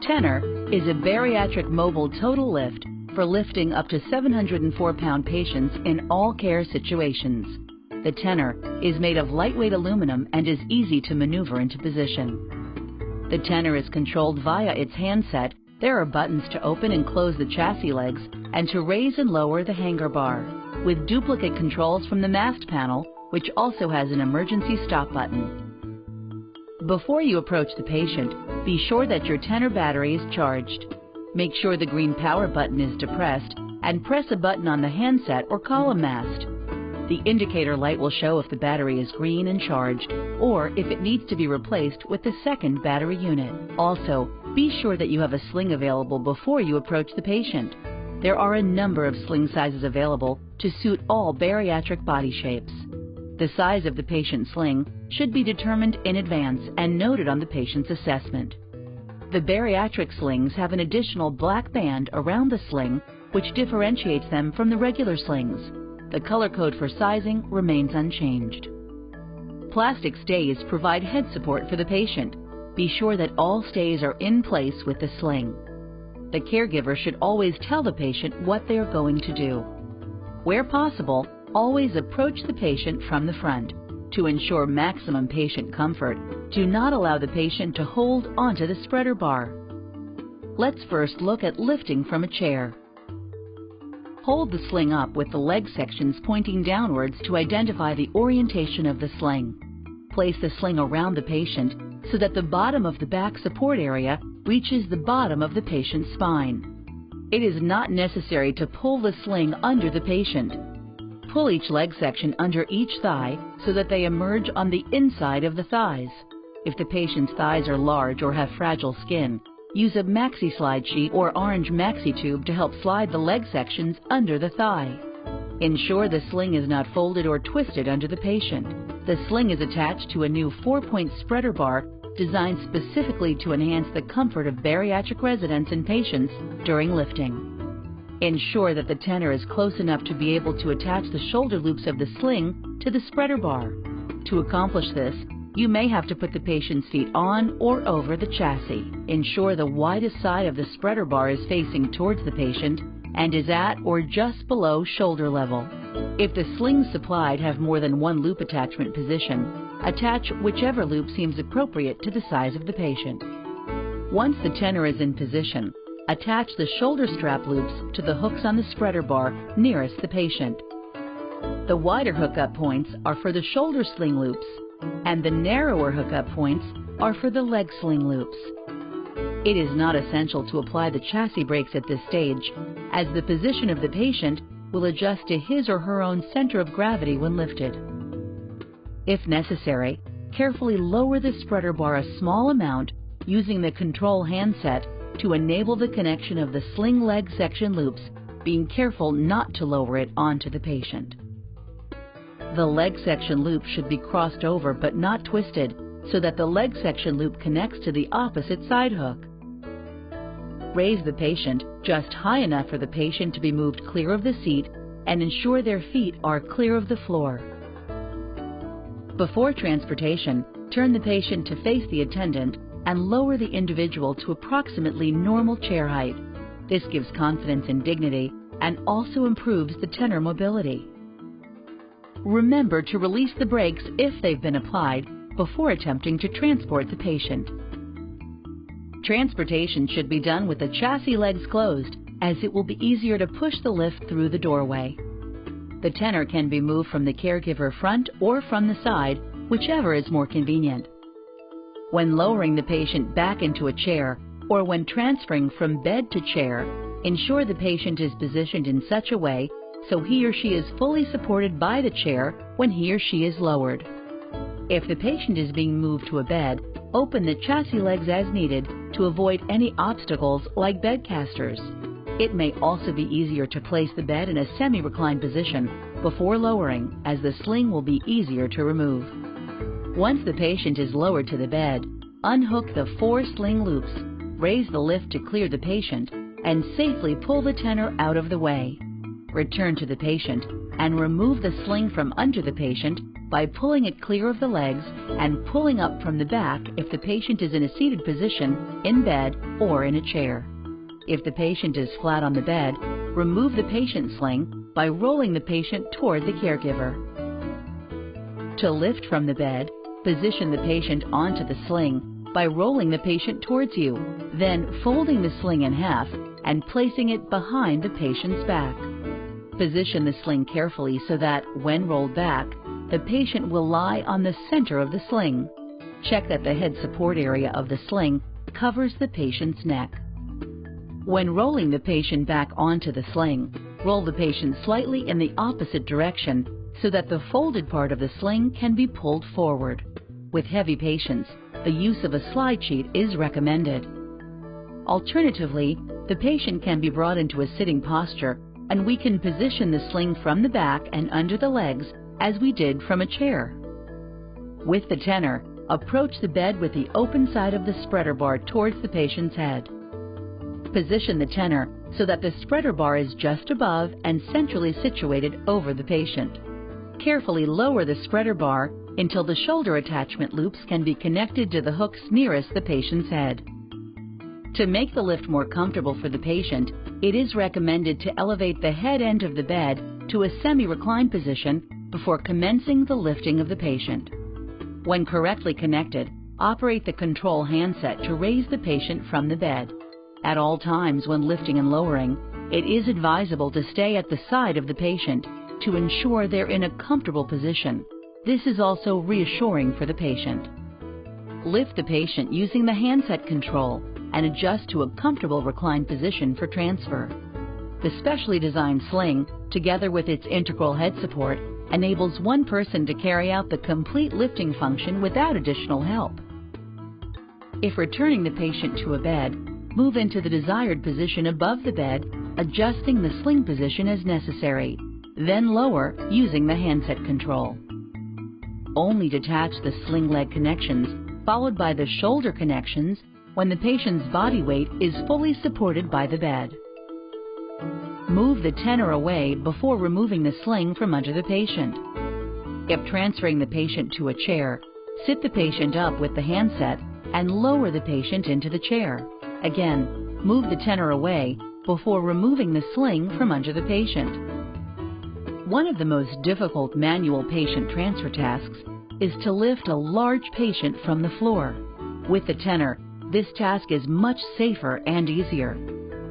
Tenor is a bariatric mobile total lift for lifting up to 704-pound patients in all care situations. The Tenor is made of lightweight aluminum and is easy to maneuver into position. The Tenor is controlled via its handset. There are buttons to open and close the chassis legs and to raise and lower the hanger bar, with duplicate controls from the mast panel, which also has an emergency stop button. Before you approach the patient, be sure that your Tenor battery is charged. Make sure the green power button is depressed and press a button on the handset or column mast. The indicator light will show if the battery is green and charged, or if it needs to be replaced with the second battery unit. Also, be sure that you have a sling available before you approach the patient. There are a number of sling sizes available to suit all bariatric body shapes. The size of the patient's sling should be determined in advance and noted on the patient's assessment. The bariatric slings have an additional black band around the sling which differentiates them from the regular slings. The color code for sizing remains unchanged. Plastic stays provide head support for the patient. Be sure that all stays are in place with the sling. The caregiver should always tell the patient what they are going to do. Where possible, always approach the patient from the front. To ensure maximum patient comfort, do not allow the patient to hold onto the spreader bar. Let's first look at lifting from a chair. Hold the sling up with the leg sections pointing downwards to identify the orientation of the sling. Place the sling around the patient so that the bottom of the back support area reaches the bottom of the patient's spine. It is not necessary to pull the sling under the patient. Pull each leg section under each thigh so that they emerge on the inside of the thighs. If the patient's thighs are large or have fragile skin, use a maxi slide sheet or orange maxi tube to help slide the leg sections under the thigh. Ensure the sling is not folded or twisted under the patient. The sling is attached to a new 4-point spreader bar designed specifically to enhance the comfort of bariatric residents and patients during lifting. Ensure that the Tenor is close enough to be able to attach the shoulder loops of the sling to the spreader bar. To accomplish this, you may have to put the patient's feet on or over the chassis. Ensure the widest side of the spreader bar is facing towards the patient and is at or just below shoulder level. If the slings supplied have more than one loop attachment position, attach whichever loop seems appropriate to the size of the patient. Once the Tenor is in position, attach the shoulder strap loops to the hooks on the spreader bar nearest the patient. The wider hookup points are for the shoulder sling loops, and the narrower hookup points are for the leg sling loops. It is not essential to apply the chassis brakes at this stage, as the position of the patient will adjust to his or her own center of gravity when lifted. If necessary, carefully lower the spreader bar a small amount using the control handset to enable the connection of the sling leg section loops, being careful not to lower it onto the patient. The leg section loop should be crossed over but not twisted so that the leg section loop connects to the opposite side hook. Raise the patient just high enough for the patient to be moved clear of the seat and ensure their feet are clear of the floor. Before transportation, turn the patient to face the attendant and lower the individual to approximately normal chair height. This gives confidence and dignity and also improves the Tenor mobility. Remember to release the brakes if they've been applied before attempting to transport the patient. Transportation should be done with the chassis legs closed, as it will be easier to push the lift through the doorway. The Tenor can be moved from the caregiver front or from the side, whichever is more convenient. When lowering the patient back into a chair or when transferring from bed to chair, ensure the patient is positioned in such a way so he or she is fully supported by the chair when he or she is lowered. If the patient is being moved to a bed, open the chassis legs as needed to avoid any obstacles like bed casters. It may also be easier to place the bed in a semi-reclined position before lowering, as the sling will be easier to remove. Once the patient is lowered to the bed, unhook the 4 sling loops, raise the lift to clear the patient, and safely pull the Tenor out of the way. Return to the patient and remove the sling from under the patient by pulling it clear of the legs and pulling up from the back if the patient is in a seated position, in bed, or in a chair. If the patient is flat on the bed, remove the patient sling by rolling the patient toward the caregiver. To lift from the bed, position the patient onto the sling by rolling the patient towards you, then folding the sling in half and placing it behind the patient's back. Position the sling carefully so that, when rolled back, the patient will lie on the center of the sling. Check that the head support area of the sling covers the patient's neck. When rolling the patient back onto the sling, roll the patient slightly in the opposite direction so that the folded part of the sling can be pulled forward. With heavy patients, the use of a slide sheet is recommended. Alternatively, the patient can be brought into a sitting posture, and we can position the sling from the back and under the legs as we did from a chair. With the Tenor, approach the bed with the open side of the spreader bar towards the patient's head. Position the Tenor so that the spreader bar is just above and centrally situated over the patient. Carefully lower the spreader bar until the shoulder attachment loops can be connected to the hooks nearest the patient's head. To make the lift more comfortable for the patient, it is recommended to elevate the head end of the bed to a semi-reclined position before commencing the lifting of the patient. When correctly connected, operate the control handset to raise the patient from the bed. At all times when lifting and lowering, it is advisable to stay at the side of the patient to ensure they're in a comfortable position. This is also reassuring for the patient. Lift the patient using the handset control and adjust to a comfortable reclined position for transfer. The specially designed sling, together with its integral head support, enables one person to carry out the complete lifting function without additional help. If returning the patient to a bed, move into the desired position above the bed, adjusting the sling position as necessary, then lower using the handset control. Only detach the sling leg connections, followed by the shoulder connections, when the patient's body weight is fully supported by the bed. Move the Tenor away before removing the sling from under the patient. If transferring the patient to a chair, sit the patient up with the handset and lower the patient into the chair. Again, move the Tenor away before removing the sling from under the patient. One of the most difficult manual patient transfer tasks is to lift a large patient from the floor. With the Tenor, this task is much safer and easier.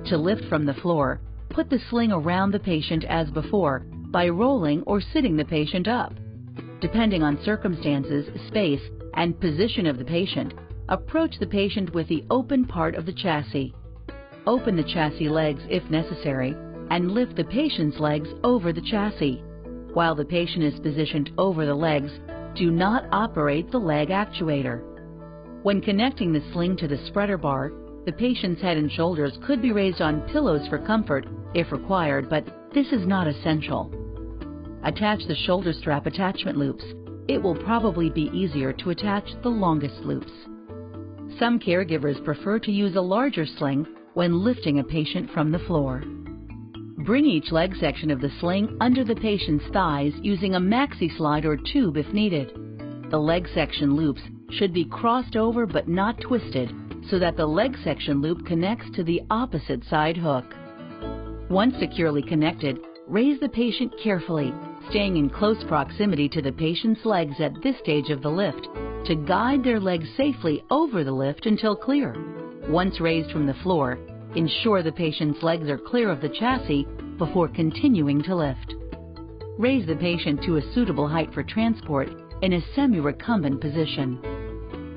To lift from the floor, put the sling around the patient as before by rolling or sitting the patient up. Depending on circumstances, space, and position of the patient, approach the patient with the open part of the chassis. Open the chassis legs if necessary and lift the patient's legs over the chassis. While the patient is positioned over the legs, do not operate the leg actuator. When connecting the sling to the spreader bar, the patient's head and shoulders could be raised on pillows for comfort if required, but this is not essential. Attach the shoulder strap attachment loops. It will probably be easier to attach the longest loops. Some caregivers prefer to use a larger sling when lifting a patient from the floor. Bring each leg section of the sling under the patient's thighs using a maxi slide or tube if needed. The leg section loops should be crossed over but not twisted so that the leg section loop connects to the opposite side hook. Once securely connected, raise the patient carefully, staying in close proximity to the patient's legs at this stage of the lift to guide their legs safely over the lift until clear. Once raised from the floor, ensure the patient's legs are clear of the chassis before continuing to lift. Raise the patient to a suitable height for transport in a semi-recumbent position.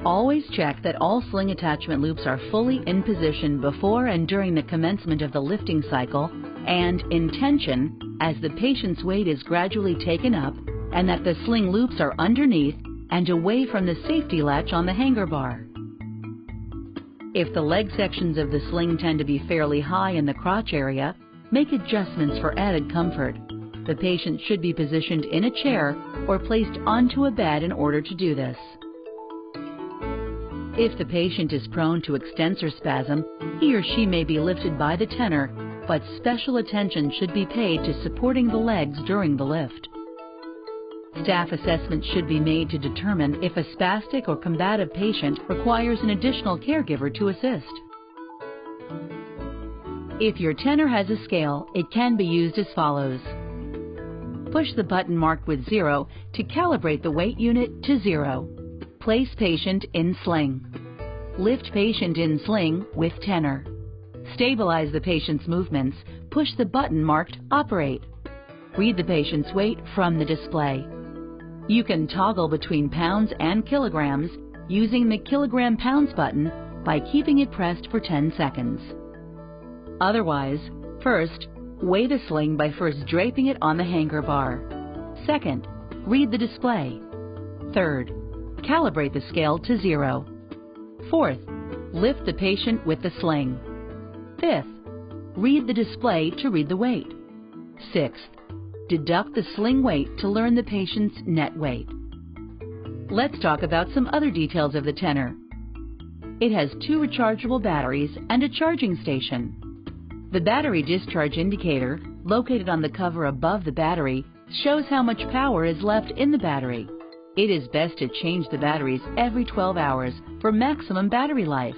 Always check that all sling attachment loops are fully in position before and during the commencement of the lifting cycle and in tension as the patient's weight is gradually taken up, and that the sling loops are underneath and away from the safety latch on the hanger bar. If the leg sections of the sling tend to be fairly high in the crotch area, make adjustments for added comfort. The patient should be positioned in a chair or placed onto a bed in order to do this. If the patient is prone to extensor spasm, he or she may be lifted by the Tenor, but special attention should be paid to supporting the legs during the lift. Staff assessments should be made to determine if a spastic or combative patient requires an additional caregiver to assist. If your Tenor has a scale, it can be used as follows. Push the button marked with 0 to calibrate the weight unit to 0. Place patient in sling. Lift patient in sling with Tenor. Stabilize the patient's movements. Push the button marked Operate. Read the patient's weight from the display. You can toggle between pounds and kilograms using the kilogram pounds button by keeping it pressed for 10 seconds. Otherwise, first, weigh the sling by first draping it on the hanger bar. Second, read the display. Third, calibrate the scale to 0. Fourth, lift the patient with the sling. Fifth, read the display to read the weight. Sixth, deduct the sling weight to learn the patient's net weight. Let's talk about some other details of the Tenor. It has 2 rechargeable batteries and a charging station. The battery discharge indicator, located on the cover above the battery, shows how much power is left in the battery. It is best to change the batteries every 12 hours for maximum battery life.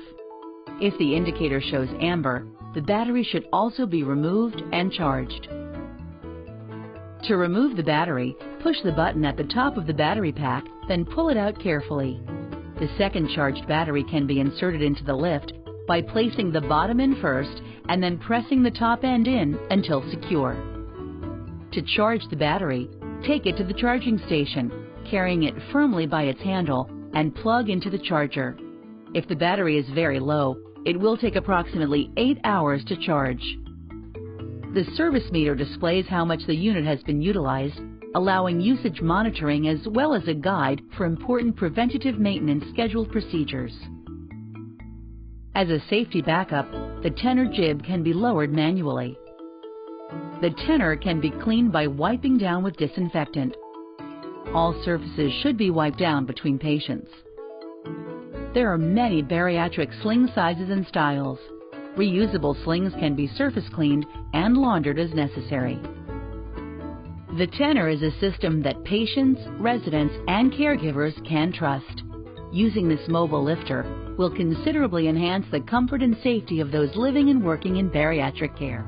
If the indicator shows amber, the battery should also be removed and charged. To remove the battery, push the button at the top of the battery pack, then pull it out carefully. The second charged battery can be inserted into the lift by placing the bottom in first and then pressing the top end in until secure. To charge the battery, take it to the charging station, carrying it firmly by its handle, and plug into the charger. If the battery is very low, it will take approximately 8 hours to charge. The service meter displays how much the unit has been utilized, allowing usage monitoring as well as a guide for important preventative maintenance scheduled procedures. As a safety backup, the Tenor jib can be lowered manually. The Tenor can be cleaned by wiping down with disinfectant. All surfaces should be wiped down between patients. There are many bariatric sling sizes and styles. Reusable slings can be surface cleaned and laundered as necessary. The Tenor is a system that patients, residents, and caregivers can trust. Using this mobile lifter will considerably enhance the comfort and safety of those living and working in bariatric care.